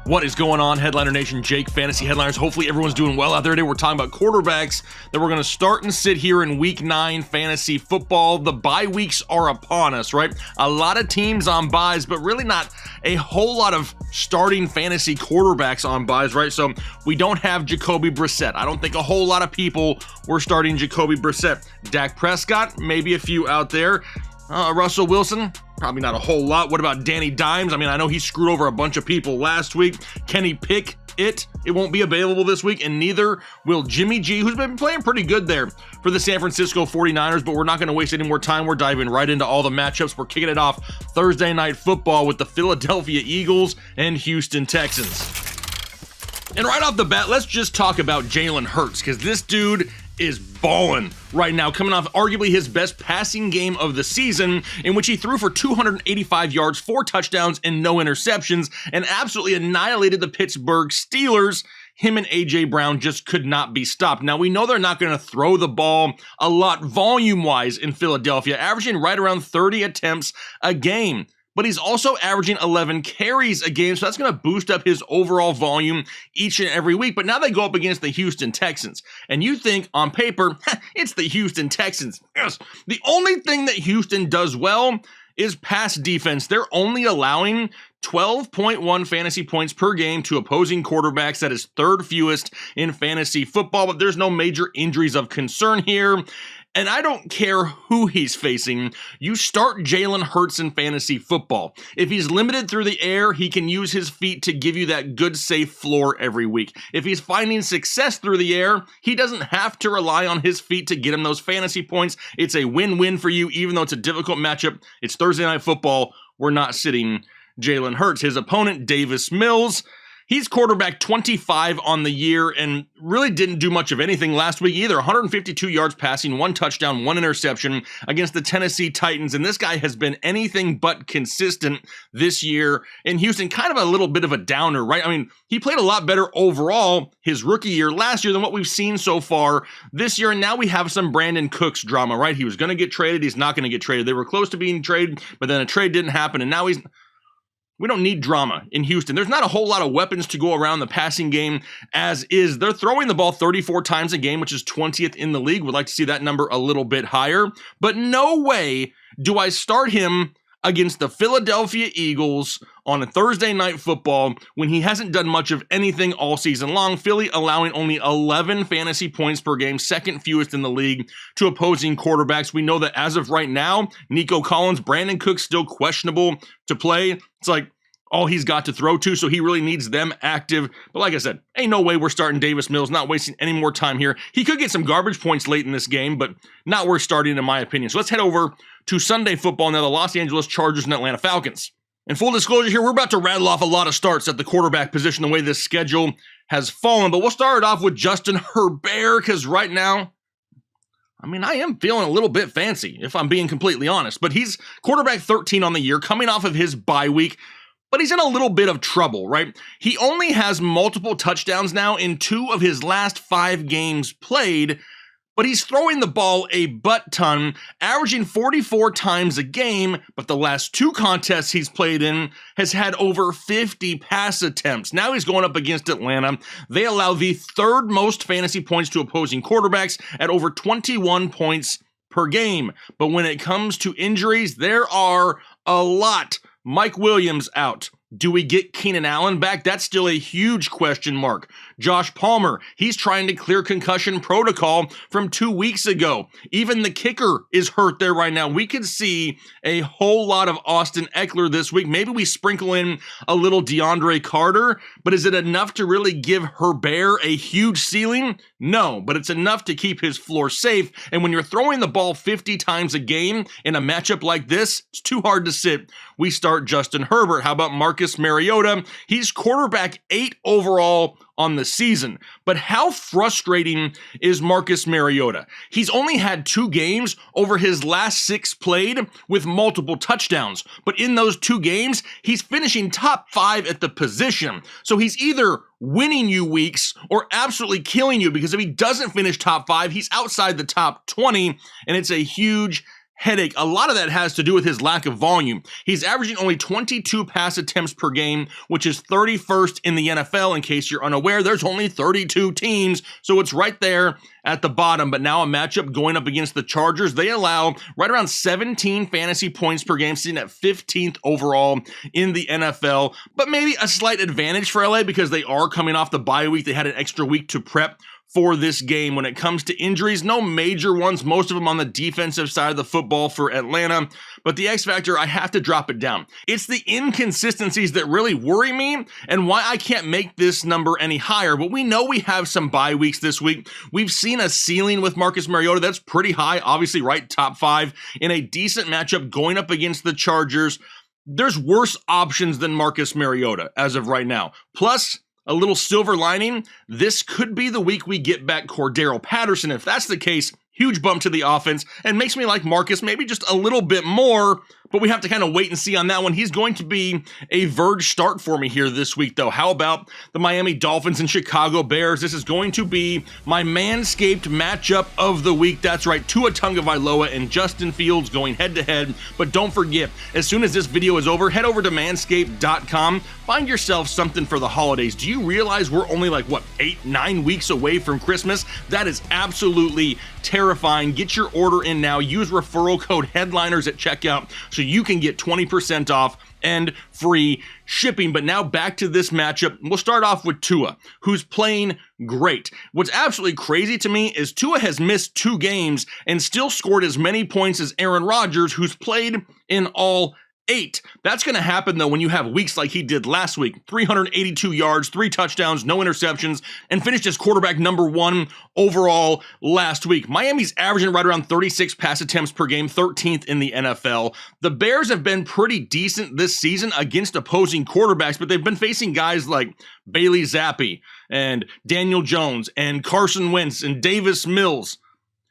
What is going on, Headliner Nation? Jake, Fantasy Headliners. Hopefully everyone's doing well out there today. We're talking about quarterbacks that we're going to start and sit here in Week 9 fantasy football. The bye weeks are upon us, right? A lot of teams on byes, but really not a whole lot of starting fantasy quarterbacks on byes, right? So we don't have Jacoby Brissett. I don't think a whole lot of people were starting Jacoby Brissett. Dak Prescott, maybe a few out there. Russell Wilson, probably not a whole lot. What about Danny Dimes? I mean, I know he screwed over a bunch of people last week. Can he pick it? It won't be available this week, and neither will Jimmy G, who's been playing pretty good there for the San Francisco 49ers, but we're not going to waste any more time. We're diving right into all the matchups. We're kicking it off Thursday Night Football with the Philadelphia Eagles and Houston Texans. And right off the bat, let's just talk about Jalen Hurts, because this dude is balling right now, coming off arguably his best passing game of the season, in which he threw for 285 yards, 4 touchdowns, and no interceptions, and absolutely annihilated the Pittsburgh Steelers. Him and A.J. Brown just could not be stopped. Now, we know they're not going to throw the ball a lot volume-wise in Philadelphia, averaging right around 30 attempts a game. But he's also averaging 11 carries a game, so that's going to boost up his overall volume each and every week. But now they go up against the Houston Texans. And you think, on paper, it's the Houston Texans. Yes, the only thing that Houston does well is pass defense. They're only allowing 12.1 fantasy points per game to opposing quarterbacks. That is third fewest in fantasy football, but there's no major injuries of concern here. And I don't care who he's facing, you start Jalen Hurts in fantasy football. If he's limited through the air, he can use his feet to give you that good, safe floor every week. If he's finding success through the air, he doesn't have to rely on his feet to get him those fantasy points. It's a win-win for you, even though it's a difficult matchup. It's Thursday Night Football. We're not sitting Jalen Hurts. His opponent, Davis Mills, he's quarterback 25 on the year and really didn't do much of anything last week either. 152 yards passing, 1 touchdown, 1 interception against the Tennessee Titans. And this guy has been anything but consistent this year in Houston. Kind of a little bit of a downer, right? I mean, he played a lot better overall his rookie year last year than what we've seen so far this year. And now we have some Brandon Cooks drama, right? He was going to get traded. He's not going to get traded. They were close to being traded, but then a trade didn't happen. And now we don't need drama in Houston. There's not a whole lot of weapons to go around the passing game as is. They're throwing the ball 34 times a game, which is 20th in the league. Would like to see that number a little bit higher. But no way do I start him against the Philadelphia Eagles on a Thursday Night Football when he hasn't done much of anything all season long. Philly allowing only 11 fantasy points per game, second fewest in the league to opposing quarterbacks. We know that as of right now, Nico Collins, Brandon Cooks still questionable to play. It's like all he's got to throw to, so he really needs them active. But like I said, ain't no way we're starting Davis Mills, not wasting any more time here. He could get some garbage points late in this game, but not worth starting in my opinion. So let's head over to Sunday football now, the Los Angeles Chargers and Atlanta Falcons. And full disclosure here, we're about to rattle off a lot of starts at the quarterback position the way this schedule has fallen, but we'll start it off with Justin Herbert, because right now, I mean, I am feeling a little bit fancy, if I'm being completely honest, but he's quarterback 13 on the year, coming off of his bye week, but he's in a little bit of trouble, right? He only has multiple touchdowns now in 2 of his last 5 games played, but he's throwing the ball a butt ton, averaging 44 times a game, but the last 2 contests he's played in has had over 50 pass attempts. Now he's going up against Atlanta. They allow the 3rd most fantasy points to opposing quarterbacks at over 21 points per game. But when it comes to injuries, there are a lot. Mike Williams out. Do we get Keenan Allen back? That's still a huge question mark. Josh Palmer, he's trying to clear concussion protocol from 2 weeks ago. Even the kicker is hurt there right now. We could see a whole lot of Austin Eckler this week. Maybe we sprinkle in a little DeAndre Carter, but is it enough to really give Herbert a huge ceiling? No, but it's enough to keep his floor safe. And when you're throwing the ball 50 times a game in a matchup like this, it's too hard to sit. We start Justin Herbert. How about Marcus Mariota? He's quarterback 8 overall on the season. But how frustrating is Marcus Mariota? He's only had 2 games over his last 6 played with multiple touchdowns. But in those 2 games, he's finishing top 5 at the position. So he's either winning you weeks or absolutely killing you, because if he doesn't finish top 5, he's outside the top 20, and it's a huge headache. A lot of that has to do with his lack of volume. He's averaging only 22 pass attempts per game, which is 31st in the NFL. In case you're unaware, there's only 32 teams, so it's right there at the bottom. But now a matchup going up against the Chargers. They allow right around 17 fantasy points per game, sitting at 15th overall in the NFL. But maybe a slight advantage for LA because they are coming off the bye week. They had an extra week to prep for this game. When it comes to injuries, no major ones, most of them on the defensive side of the football for Atlanta, but the X factor, I have to drop it down. It's the inconsistencies that really worry me and why I can't make this number any higher, but we know we have some bye weeks this week. We've seen a ceiling with Marcus Mariota that's pretty high, obviously right top 5 in a decent matchup going up against the Chargers. There's worse options than Marcus Mariota as of right now. Plus, a little silver lining, this could be the week we get back Cordarrelle Patterson. If that's the case, huge bump to the offense and makes me like Marcus maybe just a little bit more, but we have to kind of wait and see on that one. He's going to be a verge start for me here this week, though. How about the Miami Dolphins and Chicago Bears? This is going to be my Manscaped matchup of the week. That's right, Tua Tagovailoa and Justin Fields going head-to-head. But don't forget, as soon as this video is over, head over to manscaped.com. Find yourself something for the holidays. Do you realize we're only like, 8-9 weeks away from Christmas? That is absolutely terrifying. Get your order in now. Use referral code HEADLINERS at checkout so you can get 20% off and free shipping. But now back to this matchup. We'll start off with Tua, who's playing great. What's absolutely crazy to me is Tua has missed 2 games and still scored as many points as Aaron Rodgers, who's played in all 8. That's going to happen, though, when you have weeks like he did last week. 382 yards, 3 touchdowns, no interceptions, and finished as quarterback number 1 overall last week. Miami's averaging right around 36 pass attempts per game, 13th in the NFL. The Bears have been pretty decent this season against opposing quarterbacks, but they've been facing guys like Bailey Zappi and Daniel Jones and Carson Wentz and Davis Mills.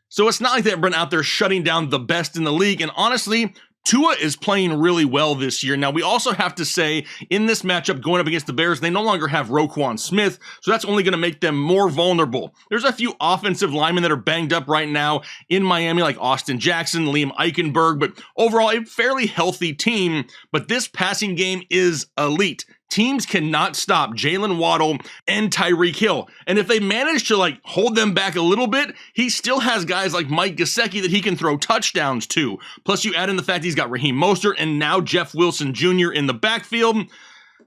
So it's not like they've been out there shutting down the best in the league, and honestly, Tua is playing really well this year. Now, we also have to say, in this matchup going up against the Bears, they no longer have Roquan Smith, so that's only going to make them more vulnerable. There's a few offensive linemen that are banged up right now in Miami, like Austin Jackson, Liam Eichenberg, but overall, a fairly healthy team. But this passing game is elite. Teams cannot stop Jalen Waddle and Tyreek Hill. And if they manage to hold them back a little bit, he still has guys like Mike Gesicki that he can throw touchdowns to. Plus you add in the fact he's got Raheem Mostert and now Jeff Wilson Jr. in the backfield.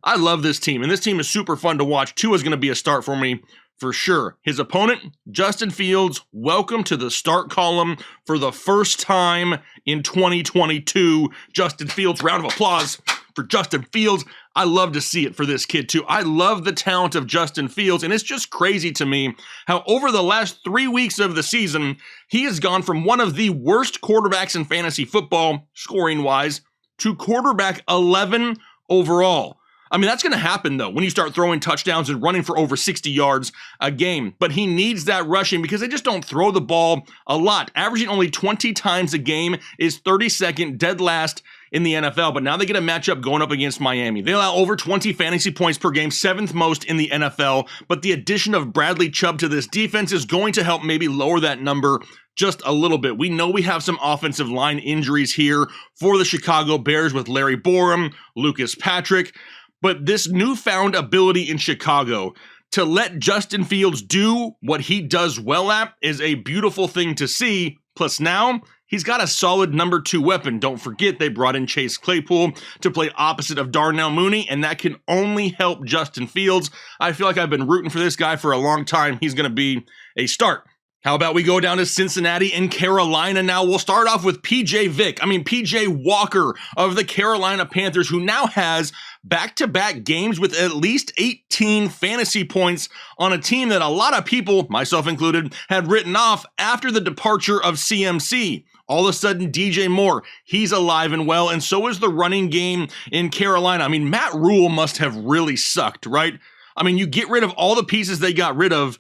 I love this team, and this team is super fun to watch. Tua's going to be a start for me for sure. His opponent, Justin Fields, welcome to the start column for the first time in 2022. Justin Fields, round of applause for Justin Fields. I love to see it for this kid too. I love the talent of Justin Fields, and it's just crazy to me how over the last 3 weeks of the season, he has gone from one of the worst quarterbacks in fantasy football, scoring-wise, to quarterback 11 overall. I mean, that's going to happen, though, when you start throwing touchdowns and running for over 60 yards a game. But he needs that rushing because they just don't throw the ball a lot. Averaging only 20 times a game is 32nd, dead last in the NFL, but now they get a matchup going up against Miami. They allow over 20 fantasy points per game, 7th most in the NFL, but the addition of Bradley Chubb to this defense is going to help maybe lower that number just a little bit. We know we have some offensive line injuries here for the Chicago Bears with Larry Borum, Lucas Patrick, but this newfound ability in Chicago to let Justin Fields do what he does well at is a beautiful thing to see. Plus now, he's got a solid number 2 weapon. Don't forget, they brought in Chase Claypool to play opposite of Darnell Mooney, and that can only help Justin Fields. I feel like I've been rooting for this guy for a long time. He's going to be a start. How about we go down to Cincinnati and Carolina now? We'll start off with PJ Walker of the Carolina Panthers, who now has back-to-back games with at least 18 fantasy points on a team that a lot of people, myself included, had written off after the departure of CMC. All of a sudden, DJ Moore, he's alive and well, and so is the running game in Carolina. I mean, Matt Rule must have really sucked, right? I mean, you get rid of all the pieces they got rid of,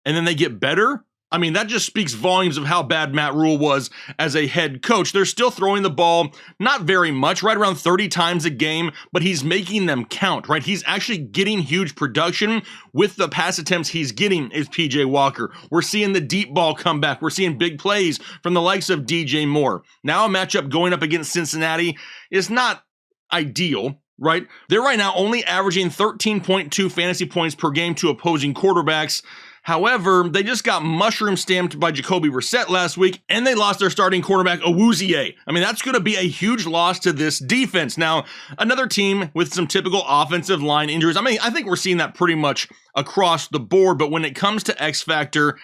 and then they get better? I mean, that just speaks volumes of how bad Matt Rule was as a head coach. They're still throwing the ball, not very much, right around 30 times a game, but he's making them count, right? He's actually getting huge production with the pass attempts he's getting is PJ Walker. We're seeing the deep ball come back. We're seeing big plays from the likes of DJ Moore. Now a matchup going up against Cincinnati is not ideal, right? They're right now only averaging 13.2 fantasy points per game to opposing quarterbacks. However, they just got mushroom stamped by Jacoby Brissett last week, and they lost their starting cornerback, Awuzie. I mean, that's going to be a huge loss to this defense. Now, another team with some typical offensive line injuries. I mean, I think we're seeing that pretty much across the board, but when it comes to X Factor,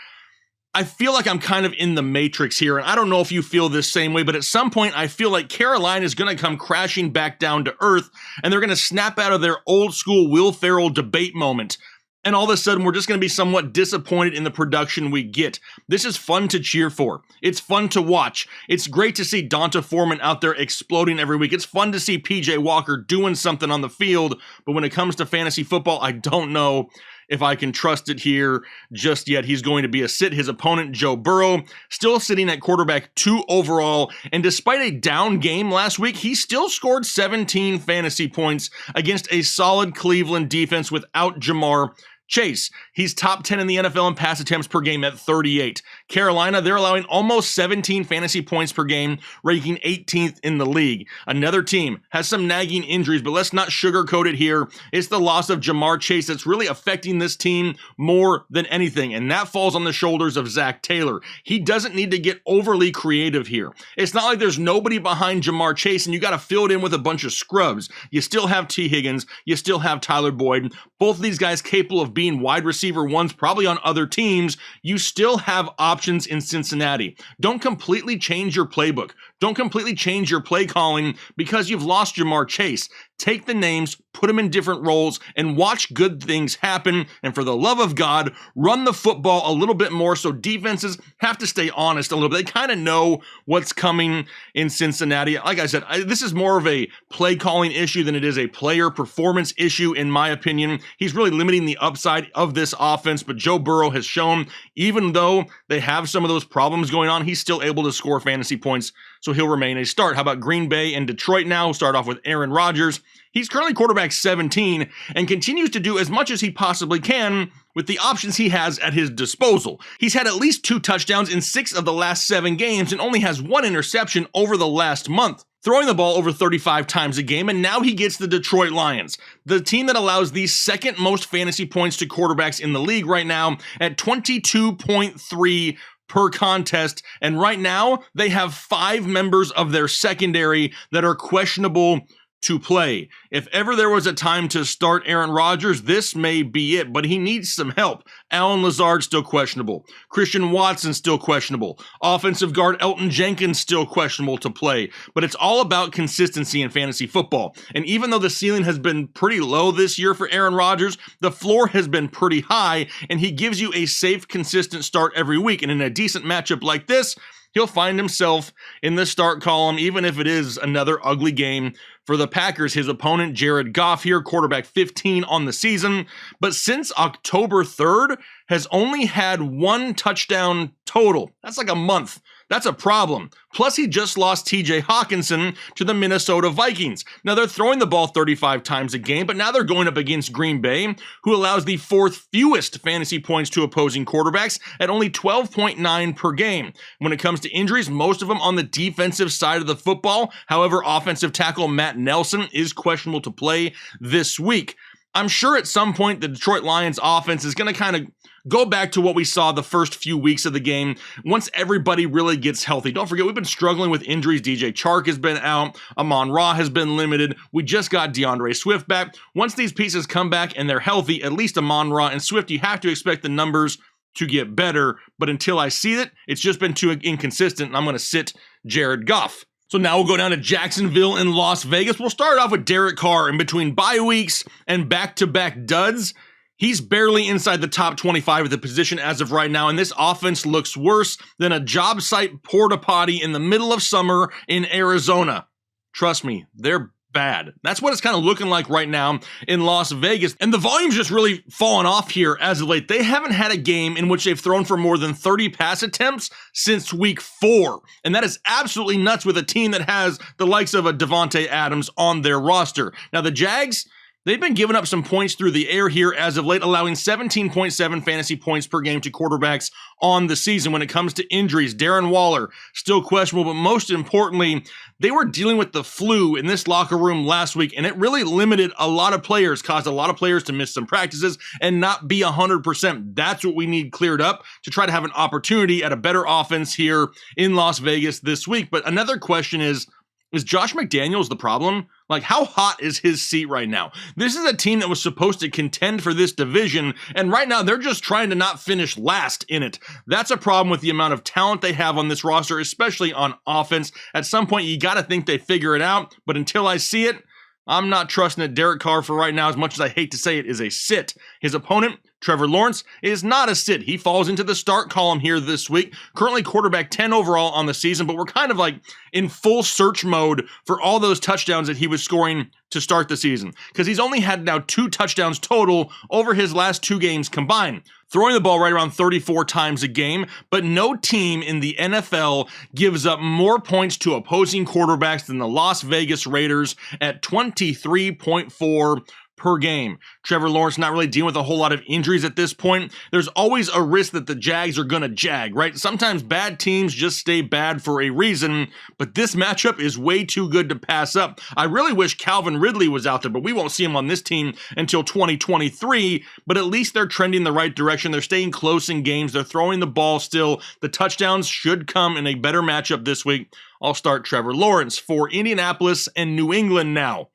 I feel like I'm kind of in the matrix here, and I don't know if you feel this same way, but at some point I feel like Carolina is going to come crashing back down to earth, and they're going to snap out of their old school Will Ferrell debate moment. And all of a sudden, we're just going to be somewhat disappointed in the production we get. This is fun to cheer for. It's fun to watch. It's great to see Donta Foreman out there exploding every week. It's fun to see PJ Walker doing something on the field. But when it comes to fantasy football, I don't know if I can trust it here just yet. He's going to be a sit. His opponent, Joe Burrow, still sitting at quarterback 2 overall. And despite a down game last week, he still scored 17 fantasy points against a solid Cleveland defense without Jamar Chase. He's top 10 in the NFL in pass attempts per game at 38. Carolina, they're allowing almost 17 fantasy points per game, ranking 18th in the league. Another team has some nagging injuries, but let's not sugarcoat it here. It's the loss of Jamar Chase that's really affecting this team more than anything, and that falls on the shoulders of Zach Taylor. He doesn't need to get overly creative here. It's not like there's nobody behind Jamar Chase, and you got to fill it in with a bunch of scrubs. You still have T. Higgins. You still have Tyler Boyd. Both of these guys capable of being wide receiver ones, probably on other teams. You still have options in Cincinnati. Don't completely change your playbook. Don't completely change your play calling because you've lost Jamar Chase. Take the names, put them in different roles, and watch good things happen. And for the love of God, run the football a little bit more so defenses have to stay honest a little bit. They kind of know what's coming in Cincinnati. Like I said, this is more of a play calling issue than it is a player performance issue, in my opinion. He's really limiting the upside of this offense, but Joe Burrow has shown, even though they have some of those problems going on, he's still able to score fantasy points, so he'll remain a start. How about Green Bay and Detroit now? We'll start off with Aaron Rodgers. He's currently quarterback 17 and continues to do as much as he possibly can with the options he has at his disposal. He's had at least 2 touchdowns in 6 of the last 7 games and only has 1 interception over the last month, throwing the ball over 35 times a game, and now he gets the Detroit Lions, the team that allows the second most fantasy points to quarterbacks in the league right now at 22.3 per contest, and right now they have 5 members of their secondary that are questionable to play. If ever there was a time to start Aaron Rodgers, this may be it, but he needs some help. Allen Lazard still questionable. Christian Watson still questionable. Offensive guard Elton Jenkins still questionable to play. But it's all about consistency in fantasy football. And even though the ceiling has been pretty low this year for Aaron Rodgers, the floor has been pretty high, and he gives you a safe, consistent start every week. And in a decent matchup like this, he'll find himself in the start column, even if it is another ugly game for the Packers. His opponent, Jared Goff here, quarterback 15 on the season, but since October 3rd, has only had 1 touchdown total. That's like a month. That's a problem. Plus, he just lost TJ Hawkinson to the Minnesota Vikings. Now, they're throwing the ball 35 times a game, but now they're going up against Green Bay, who allows the 4th fewest fantasy points to opposing quarterbacks at only 12.9 per game. When it comes to injuries, most of them on the defensive side of the football. However, offensive tackle Matt Nelson is questionable to play this week. I'm sure at some point the Detroit Lions offense is going to kind of go back to what we saw the first few weeks of the game once everybody really gets healthy. Don't forget, we've been struggling with injuries. DJ Chark has been out. Amon-Ra has been limited. We just got DeAndre Swift back. Once these pieces come back and they're healthy, at least Amon-Ra and Swift, you have to expect the numbers to get better. But until I see it, it's just been too inconsistent, and I'm going to sit Jared Goff. So now we'll go down to Jacksonville and Las Vegas. We'll start off with Derek Carr. In between bye weeks and back-to-back duds, he's barely inside the top 25 of the position as of right now, and this offense looks worse than a job site porta potty in the middle of summer in Arizona. Trust me, they're bad. That's what it's kind of looking like right now in Las Vegas. And the volume's just really fallen off here as of late. They haven't had a game in which they've thrown for more than 30 pass attempts since week 4. And that is absolutely nuts with a team that has the likes of a Davante Adams on their roster. Now, the Jags, they've been giving up some points through the air here as of late, allowing 17.7 fantasy points per game to quarterbacks on the season. When it comes to injuries, Darren Waller, still questionable, but most importantly, they were dealing with the flu in this locker room last week, and it really limited a lot of players, caused a lot of players to miss some practices and not be 100%. That's what we need cleared up to try to have an opportunity at a better offense here in Las Vegas this week. But another question is Josh McDaniels the problem? Like, how hot is his seat right now? This is a team that was supposed to contend for this division, and right now they're just trying to not finish last in it. That's a problem with the amount of talent they have on this roster, especially on offense. At some point, you got to think they figure it out, but until I see it, I'm not trusting it. Derek Carr, for right now, as much as I hate to say it, is a sit. His opponent, Trevor Lawrence, is not a sit. He falls into the start column here this week. Currently quarterback 10 overall on the season, but we're kind of like in full search mode for all those touchdowns that he was scoring to start the season, because he's only had now 2 touchdowns total over his last 2 games combined, throwing the ball right around 34 times a game. But no team in the NFL gives up more points to opposing quarterbacks than the Las Vegas Raiders at 23.4 per game. Trevor Lawrence not really dealing with a whole lot of injuries at this point. There's always a risk that the Jags are going to jag, right? Sometimes bad teams just stay bad for a reason, but this matchup is way too good to pass up. I really wish Calvin Ridley was out there, but we won't see him on this team until 2023, but at least they're trending the right direction. They're staying close in games. They're throwing the ball still. The touchdowns should come in a better matchup this week. I'll start Trevor Lawrence for Indianapolis and New England now.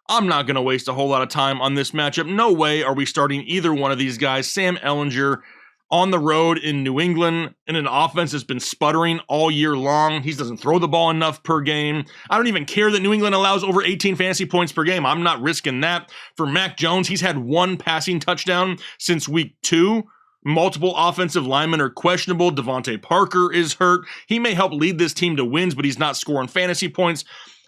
I'm not going to waste a whole lot of time on this matchup. No way are we starting either one of these guys. Sam Ehlinger on the road in New England in an offense that's been sputtering all year long. He doesn't throw the ball enough per game. I don't even care that New England allows over 18 fantasy points per game. I'm not risking that. For Mac Jones, he's had 1 passing touchdown since week 2. Multiple offensive linemen are questionable. Devontae Parker is hurt. He may help lead this team to wins, but he's not scoring fantasy points.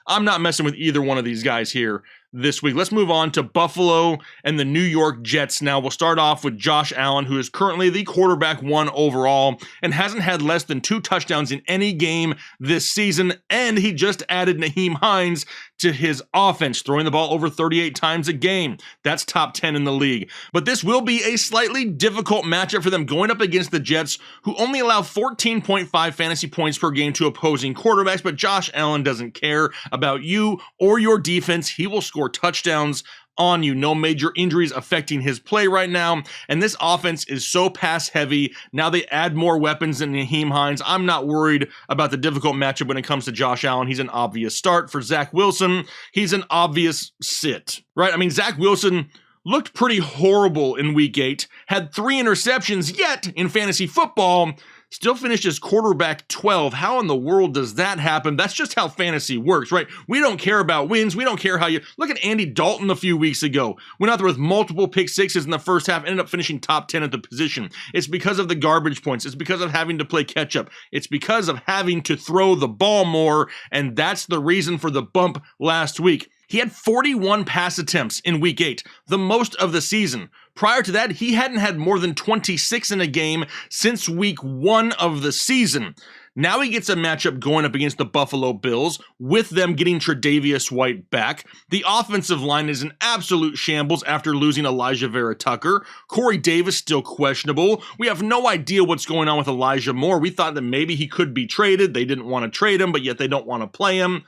I'm not messing with either one of these guys here this week. Let's move on to Buffalo and the New York Jets now. We'll start off with Josh Allen, who is currently the quarterback 1 overall and hasn't had less than 2 touchdowns in any game this season, and he just added Nyheim Hines to his offense, throwing the ball over 38 times a game. That's top 10 in the league. But this will be a slightly difficult matchup for them going up against the Jets, who only allow 14.5 fantasy points per game to opposing quarterbacks, but Josh Allen doesn't care about you or your defense. He will score touchdowns on you. No major injuries affecting his play right now. And this offense is so pass heavy. Now they add more weapons than Nyheim Hines. I'm not worried about the difficult matchup when it comes to Josh Allen. He's an obvious start. For Zach Wilson, he's an obvious sit, right? I mean, Zach Wilson looked pretty horrible in week 8, had 3 interceptions, yet in fantasy football, still finished as quarterback 12. How in the world does that happen? That's just how fantasy works, right? We don't care about wins. We don't care how you... Look at Andy Dalton a few weeks ago. Went out there with multiple pick sixes in the first half, ended up finishing top 10 at the position. It's because of the garbage points. It's because of having to play catch up. It's because of having to throw the ball more, and that's the reason for the bump last week. He had 41 pass attempts in week 8, the most of the season. Prior to that, he hadn't had more than 26 in a game since week 1 of the season. Now he gets a matchup going up against the Buffalo Bills, with them getting Tre'Davious White back. The offensive line is an absolute shambles after losing Elijah Vera Tucker. Corey Davis still questionable. We have no idea what's going on with Elijah Moore. We thought that maybe he could be traded. They didn't want to trade him, but yet they don't want to play him.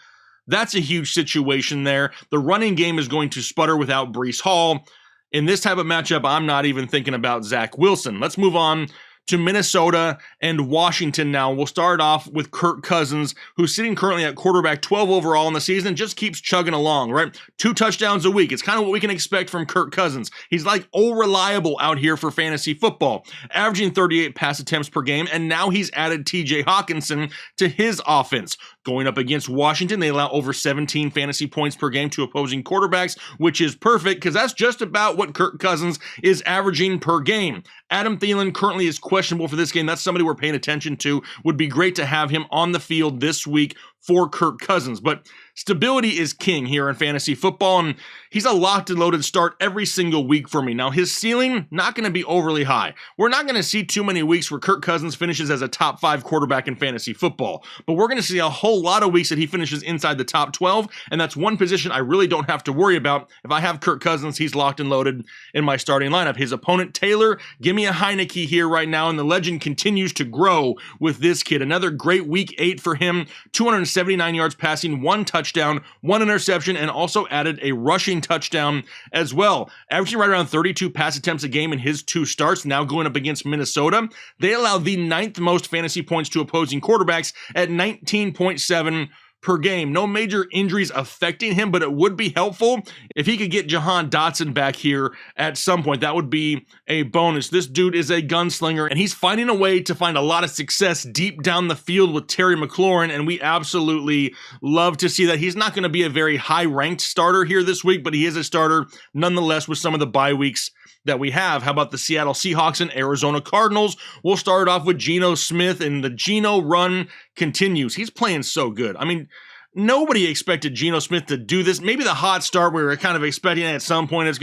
That's a huge situation there. The running game is going to sputter without Breece Hall. In this type of matchup, I'm not even thinking about Zach Wilson. Let's move on to Minnesota and Washington now. We'll start off with Kirk Cousins, who's sitting currently at quarterback 12 overall in the season and just keeps chugging along, right? 2 touchdowns a week. It's kind of what we can expect from Kirk Cousins. He's like reliable out here for fantasy football, averaging 38 pass attempts per game, and now he's added TJ Hawkinson to his offense. Going up against Washington, they allow over 17 fantasy points per game to opposing quarterbacks, which is perfect because that's just about what Kirk Cousins is averaging per game. Adam Thielen currently is questionable for this game. That's somebody we're paying attention to. Would be great to have him on the field this week for Kirk Cousins. But stability is king here in fantasy football, and he's a locked and loaded start every single week for me. Now, his ceiling, not going to be overly high. We're not going to see too many weeks where Kirk Cousins finishes as a top 5 quarterback in fantasy football, but we're going to see a whole lot of weeks that he finishes inside the top 12, and that's one position I really don't have to worry about. If I have Kirk Cousins, he's locked and loaded in my starting lineup. His opponent, Taylor, give me a Heineke here right now, and the legend continues to grow with this kid. Another great week 8 for him, 279 yards passing, 1 touchdown, 1 interception, and also added a rushing touchdown as well. Averaging right around 32 pass attempts a game in his 2 starts, now going up against Minnesota. They allow the 9th most fantasy points to opposing quarterbacks at 19.7 per game. No major injuries affecting him, but it would be helpful if he could get Jahan Dotson back here at some point. That would be a bonus. This dude is a gunslinger, and he's finding a way to find a lot of success deep down the field with Terry McLaurin, and we absolutely love to see that. He's not going to be a very high-ranked starter here this week, but he is a starter nonetheless with some of the bye weeks that we have. How about the Seattle Seahawks and Arizona Cardinals? We'll start off with Geno Smith, and the Geno run continues. He's playing so good. I mean, nobody expected Geno Smith to do this. Maybe the hot start we were kind of expecting at some point it's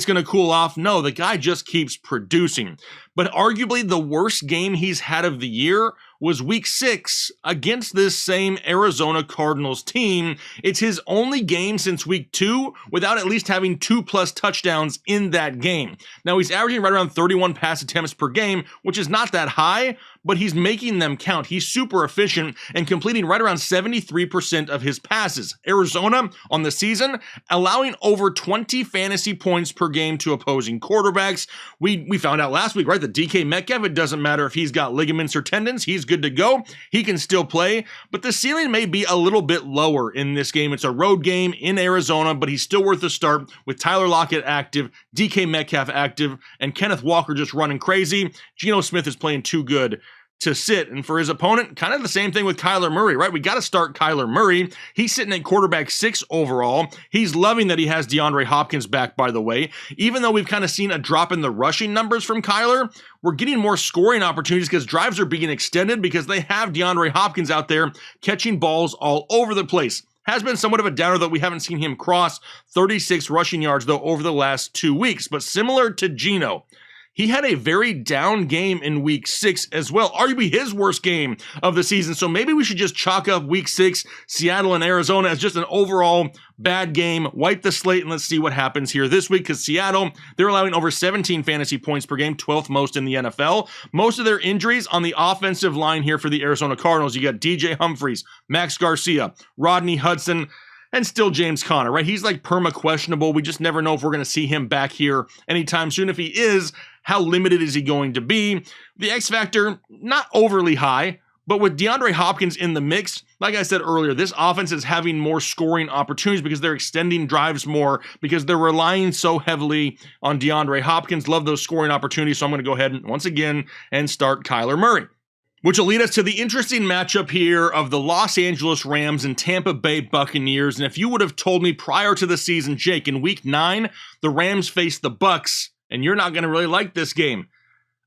gonna cool off. No, the guy just keeps producing. But arguably the worst game he's had of the year was week 6 against this same Arizona Cardinals team. It's his only game since week 2 without at least having 2+ touchdowns in that game. Now, he's averaging right around 31 pass attempts per game, which is not that high, but he's making them count. He's super efficient and completing right around 73% of his passes. Arizona on the season allowing over 20 fantasy points per game to opposing quarterbacks. We found out last week, right, that DK Metcalf, it doesn't matter if he's got ligaments or tendons, he's good to go. He can still play, but the ceiling may be a little bit lower in this game. It's a road game in Arizona, but he's still worth a start with Tyler Lockett active, DK Metcalf active, and Kenneth Walker just running crazy. Geno Smith is playing too good to sit. And for his opponent, kind of the same thing with Kyler Murray, right? We got to start Kyler Murray. He's sitting at quarterback 6 overall. He's loving that he has DeAndre Hopkins back, by the way. Even though we've kind of seen a drop in the rushing numbers from Kyler, we're getting more scoring opportunities because drives are being extended because they have DeAndre Hopkins out there catching balls all over the place. Has been somewhat of a downer, though. We haven't seen him cross 36 rushing yards, though, over the last 2 weeks. But similar to Geno, he had a very down game in week 6 as well, arguably his worst game of the season. So maybe we should just chalk up week 6, Seattle and Arizona, as just an overall bad game. Wipe the slate and let's see what happens here this week, because Seattle, they're allowing over 17 fantasy points per game, 12th most in the NFL. Most of their injuries on the offensive line here for the Arizona Cardinals. You got DJ Humphries, Max Garcia, Rodney Hudson, and still James Conner, right? He's like perma-questionable. We just never know if we're going to see him back here anytime soon. If he is, how limited is he going to be? The X factor, not overly high, but with DeAndre Hopkins in the mix, like I said earlier, this offense is having more scoring opportunities because they're extending drives more because they're relying so heavily on DeAndre Hopkins. Love those scoring opportunities, so I'm going to go ahead and once again and start Kyler Murray. Which will lead us to the interesting matchup here of the Los Angeles Rams and Tampa Bay Buccaneers. And if you would have told me prior to the season, Jake, in week 9, the Rams face the Bucs, and you're not going to really like this game,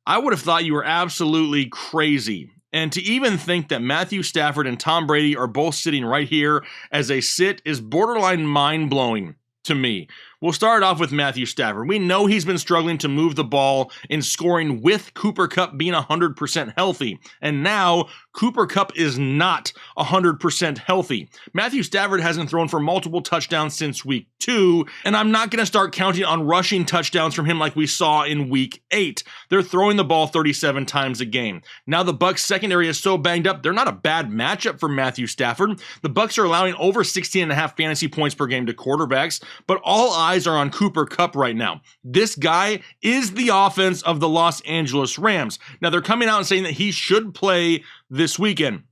I would have thought you were absolutely crazy. And to even think that Matthew Stafford and Tom Brady are both sitting right here as a sit is borderline mind-blowing to me. We'll start off with Matthew Stafford. We know he's been struggling to move the ball in scoring with Cooper Kupp being 100% healthy. And now Cooper Kupp is not 100% healthy. Matthew Stafford hasn't thrown for multiple touchdowns since week 2, and I'm not going to start counting on rushing touchdowns from him like we saw in week 8. They're throwing the ball 37 times a game. Now the Bucs secondary is so banged up, they're not a bad matchup for Matthew Stafford. The Bucs are allowing over 16.5 fantasy points per game to quarterbacks, but all eyes are on Cooper Kupp right now. This guy is the offense of the Los Angeles Rams. Now they're coming out and saying that he should play this weekend.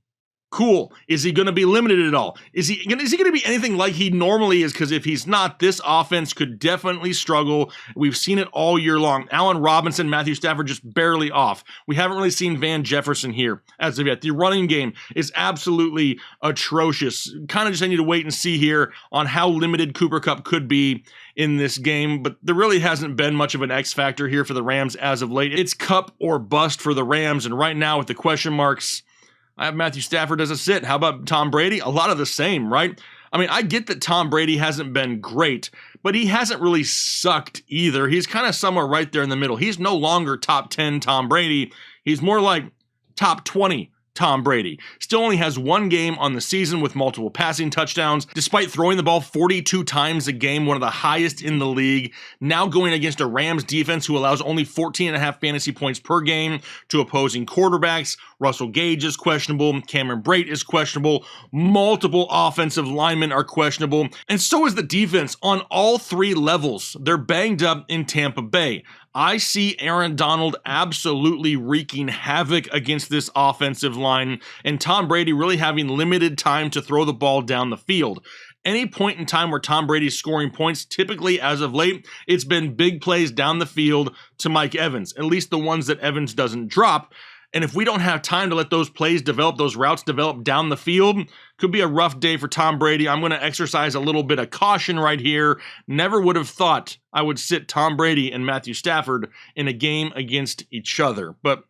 Cool. Is he going to be limited at all? Is he going to be anything like he normally is? Because if he's not, this offense could definitely struggle. We've seen it all year long. Allen Robinson, Matthew Stafford just barely off. We haven't really seen Van Jefferson here as of yet. The running game is absolutely atrocious. Kind of just need to wait and see here on how limited Cooper Kupp could be in this game, but there really hasn't been much of an X factor here for the Rams as of late. It's Kupp or bust for the Rams, and right now with the question marks, I have Matthew Stafford as a sit. How about Tom Brady? A lot of the same, right? I mean, I get that Tom Brady hasn't been great, but he hasn't really sucked either. He's kind of somewhere right there in the middle. He's no longer top 10 Tom Brady. He's more like top 20 Tom Brady. Still only has one game on the season with multiple passing touchdowns, despite throwing the ball 42 times a game, one of the highest in the league. Now going against a Rams defense who allows only 14.5 fantasy points per game to opposing quarterbacks. Russell Gage is questionable. Cameron Brate is questionable. Multiple offensive linemen are questionable. And so is the defense on all three levels. They're banged up in Tampa Bay. I see Aaron Donald absolutely wreaking havoc against this offensive line, and Tom Brady really having limited time to throw the ball down the field. Any point in time where Tom Brady's scoring points, typically as of late, it's been big plays down the field to Mike Evans, at least the ones that Evans doesn't drop. And if we don't have time to let those plays develop, those routes develop down the field, could be a rough day for Tom Brady. I'm going to exercise a little bit of caution right here. Never would have thought I would sit Tom Brady and Matthew Stafford in a game against each other. But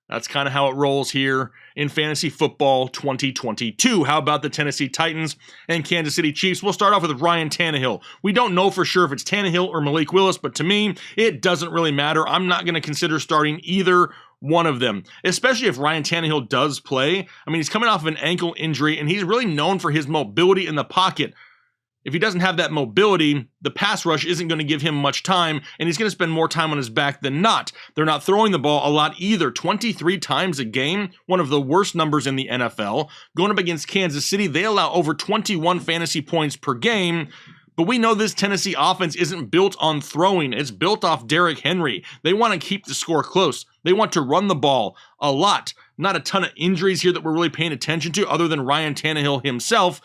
that's kind of how it rolls here in Fantasy Football 2022. How about the Tennessee Titans and Kansas City Chiefs? We'll start off with Ryan Tannehill. We don't know for sure if it's Tannehill or Malik Willis, but to me, it doesn't really matter. I'm not going to consider starting either one of them, especially if Ryan Tannehill does play. I mean, he's coming off of an ankle injury, and he's really known for his mobility in the pocket. If he doesn't have that mobility, the pass rush isn't going to give him much time, and he's going to spend more time on his back than not. They're not throwing the ball a lot either. 23 times a game, one of the worst numbers in the NFL. Going up against Kansas City, they allow over 21 fantasy points per game. But we know this Tennessee offense isn't built on throwing. It's built off Derrick Henry. They want to keep the score close. They want to run the ball a lot. Not a ton of injuries here that we're really paying attention to other than Ryan Tannehill himself.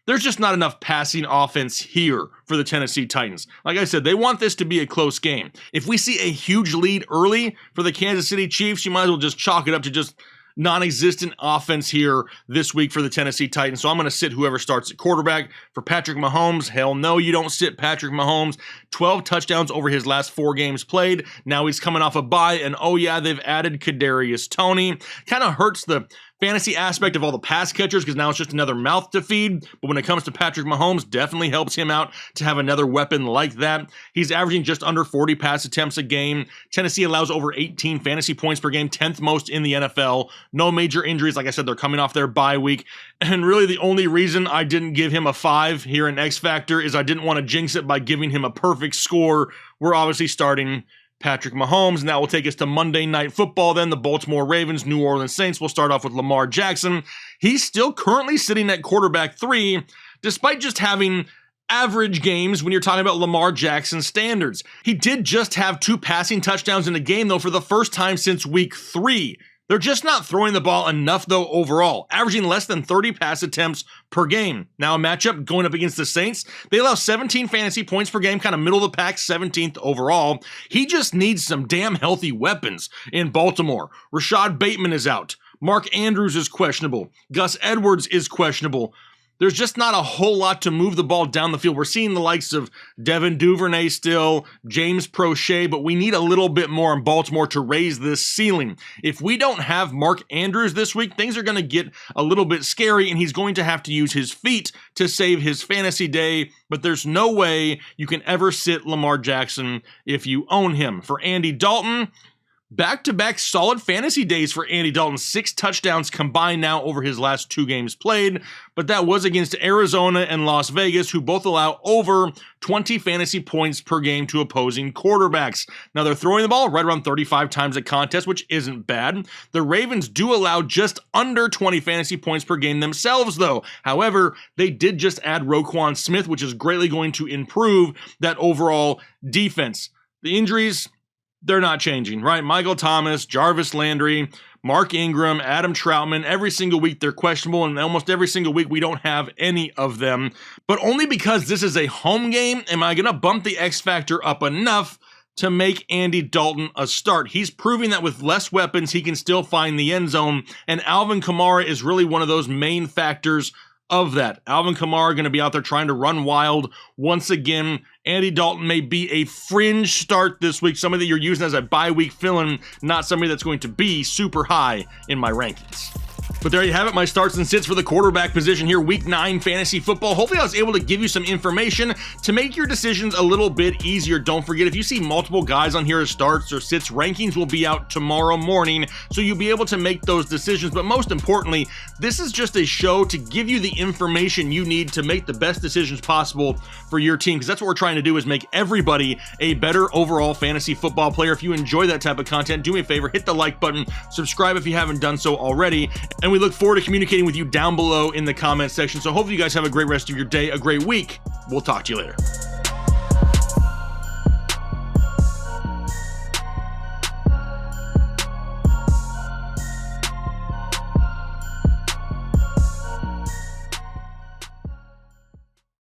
There's just not enough passing offense here for the Tennessee Titans. Like I said, they want this to be a close game. If we see a huge lead early for the Kansas City Chiefs, you might as well just chalk it up to just non-existent offense here this week for the Tennessee Titans. So I'm going to sit whoever starts at quarterback. For Patrick Mahomes, hell no, you don't sit Patrick Mahomes. 12 touchdowns over his last 4 games played. Now he's coming off a bye, and oh yeah, they've added Kadarius Toney. Kind of hurts the fantasy aspect of all the pass catchers because now it's just another mouth to feed. But when it comes to Patrick Mahomes, definitely helps him out to have another weapon like that. He's averaging just under 40 pass attempts a game. Tennessee allows over 18 fantasy points per game, 10th most in the NFL. No major injuries. Like I said, they're coming off their bye week. And really the only reason I didn't give him a 5 here in X Factor is I didn't want to jinx it by giving him a perfect score. We're obviously starting Patrick Mahomes, and that will take us to Monday Night Football then. The Baltimore Ravens, New Orleans Saints. We'll start off with Lamar Jackson. He's still currently sitting at quarterback 3, despite just having average games when you're talking about Lamar Jackson standards. He did just have 2 passing touchdowns in a game, though, for the first time since week 3. They're just not throwing the ball enough, though, overall, averaging less than 30 pass attempts per game. Now, a matchup going up against the Saints, they allow 17 fantasy points per game, kind of middle of the pack, 17th overall. He just needs some damn healthy weapons in Baltimore. Rashad Bateman is out. Mark Andrews is questionable. Gus Edwards is questionable. There's just not a whole lot to move the ball down the field. We're seeing the likes of Devin Duvernay still, James Prochet, but we need a little bit more in Baltimore to raise this ceiling. If we don't have Mark Andrews this week, things are going to get a little bit scary, and he's going to have to use his feet to save his fantasy day, but there's no way you can ever sit Lamar Jackson if you own him. For Andy Dalton, back-to-back solid fantasy days for Andy Dalton. 6 touchdowns combined now over his last 2 games played, but that was against Arizona and Las Vegas, who both allow over 20 fantasy points per game to opposing quarterbacks. Now, they're throwing the ball right around 35 times a contest, which isn't bad. The Ravens do allow just under 20 fantasy points per game themselves, though. However, they did just add Roquan Smith, which is greatly going to improve that overall defense. The injuries, they're not changing, right? Michael Thomas, Jarvis Landry, Mark Ingram, Adam Troutman, every single week they're questionable, and almost every single week we don't have any of them. But only because this is a home game am I going to bump the X factor up enough to make Andy Dalton a start. He's proving that with less weapons, he can still find the end zone, and Alvin Kamara is really one of those main factors of that. Alvin Kamara going to be out there trying to run wild once again. Andy Dalton may be a fringe start this week, somebody that you're using as a bye week fill-in, not somebody that's going to be super high in my rankings. But there you have it, my starts and sits for the quarterback position here, week 9 fantasy football. Hopefully I was able to give you some information to make your decisions a little bit easier. Don't forget, if you see multiple guys on here as starts or sits, rankings will be out tomorrow morning, so you'll be able to make those decisions. But most importantly, this is just a show to give you the information you need to make the best decisions possible for your team, because that's what we're trying to do, is make everybody a better overall fantasy football player. If you enjoy that type of content, do me a favor, hit the like button, subscribe if you haven't done so already, and we look forward to communicating with you down below in the comment section. So hopefully you guys have a great rest of your day, a great week. We'll talk to you later.